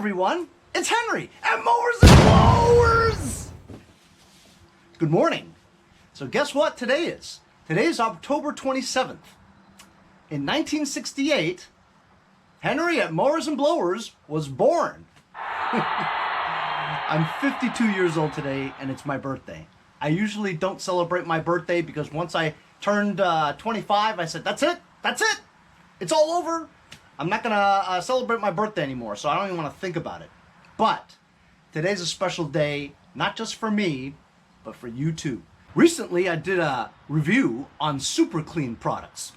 everyone, it's Henry at Mowers and Blowers! Good morning. So guess what today is? Today is October 27th. In 1968, Henry at Mowers and Blowers was born. I'm 52 years old today and it's my birthday. I usually don't celebrate my birthday because once I turned 25, I said, that's it, it's all over. I'm not gonna celebrate my birthday anymore, so I don't even want to think about it. But today's a special day, not just for me, but for you too. Recently, I did a review on Super Clean products.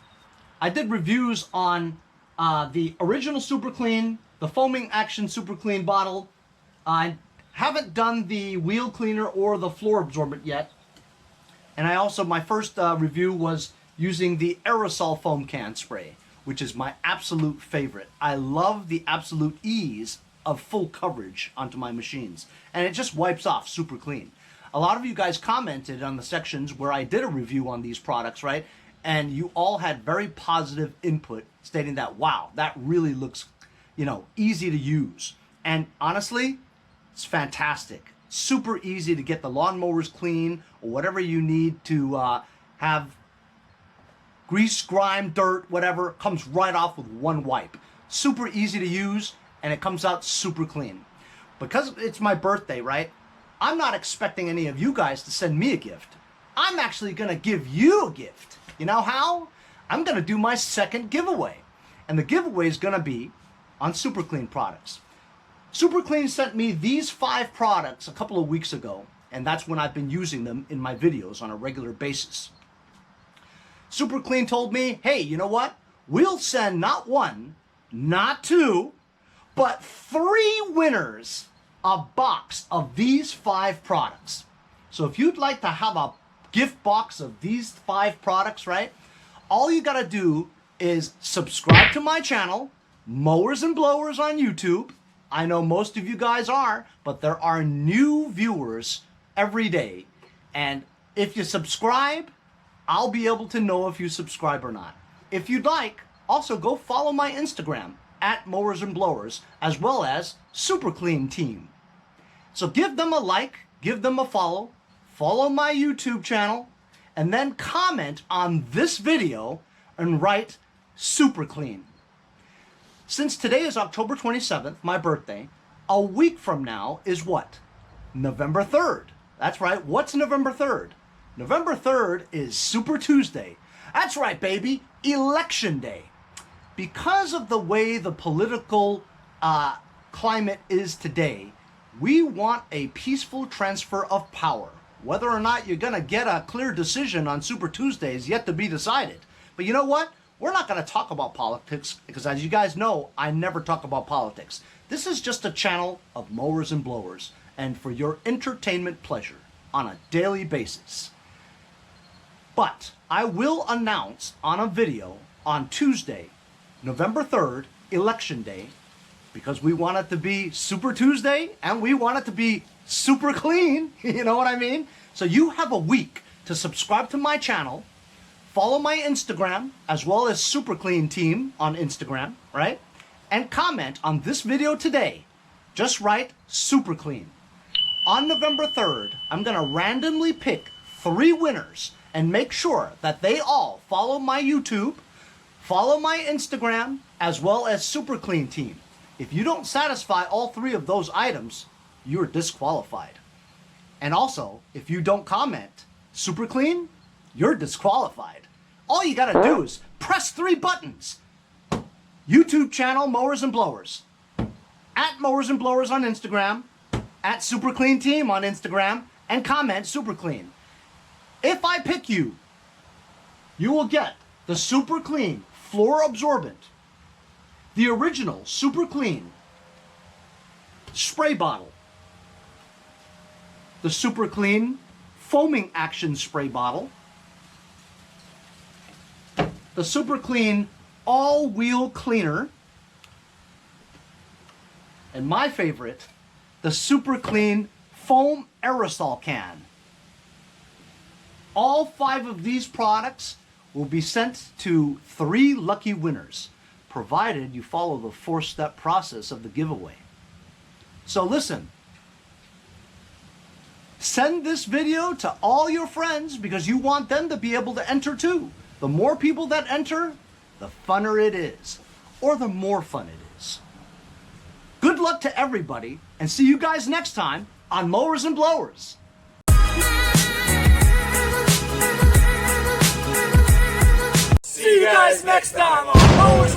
I did reviews on the original Super Clean, the foaming action Super Clean bottle. I haven't done the wheel cleaner or the floor absorbent yet. And I also, my first review was using the aerosol foam can spray, which is my absolute favorite. I love the absolute ease of full coverage onto my machines. And it just wipes off super clean. A lot of you guys commented on the sections where I did a review on these products, right? And you all had very positive input stating that, wow, that really looks, easy to use. And honestly, it's fantastic. Super easy to get the lawnmowers clean or whatever you need to have grease, grime, dirt, whatever, comes right off with one wipe. Super easy to use, and it comes out super clean. Because it's my birthday, right? I'm not expecting any of you guys to send me a gift. I'm actually gonna give you a gift. You know how? I'm gonna do my second giveaway. And the giveaway is gonna be on Super Clean products. Super Clean sent me these 5 products a couple of weeks ago, and that's when I've been using them in my videos on a regular basis. Super Clean told me, hey, you know what? We'll send not 1, not 2, but 3 winners a box of these 5 products. So if you'd like to have a gift box of these 5 products, right? All you gotta do is subscribe to my channel, Mowers and Blowers on YouTube. I know most of you guys are, but there are new viewers every day. And if you subscribe, I'll be able to know if you subscribe or not. If you'd like, also go follow my Instagram at Mowers and Blowers, as well as Super Clean Team. So give them a like, give them a follow my YouTube channel, and then comment on this video and write Super Clean. Since today is October 27th, my birthday, a week from now is what? November 3rd. That's right, what's November 3rd? November 3rd is Super Tuesday. That's right, baby, Election Day. Because of the way the political climate is today, we want a peaceful transfer of power. Whether or not you're gonna get a clear decision on Super Tuesday is yet to be decided. But you know what? We're not gonna talk about politics because, as you guys know, I never talk about politics. This is just a channel of Mowers and Blowers, and for your entertainment pleasure on a daily basis. But I will announce on a video on Tuesday, November 3rd, Election Day, because we want it to be Super Tuesday and we want it to be super clean, you know what I mean? So you have a week to subscribe to my channel, follow my Instagram, as well as Super Clean Team on Instagram, right? And comment on this video today. Just write Super Clean. On November 3rd, I'm gonna randomly pick 3 winners and make sure that they all follow my YouTube, follow my Instagram, as well as Super Clean Team. If you don't satisfy all 3 of those items, you're disqualified. And also, if you don't comment Super Clean, you're disqualified. All you gotta do is press 3 buttons. YouTube channel Mowers and Blowers. At Mowers and Blowers on Instagram, at Super Clean Team on Instagram, and comment Super Clean. If I pick you, you will get the Super Clean Floor Absorbent, the original Super Clean spray bottle, the Super Clean foaming action spray bottle, the Super Clean all-wheel cleaner, and my favorite, the Super Clean foam aerosol can. All 5 of these products will be sent to 3 lucky winners, provided you follow the 4-step process of the giveaway. So listen, send this video to all your friends because you want them to be able to enter too. The more people that enter, the funner it is, or the more fun it is. Good luck to everybody, and see you guys next time on Mowers and Blowers. See you guys next time on Mowers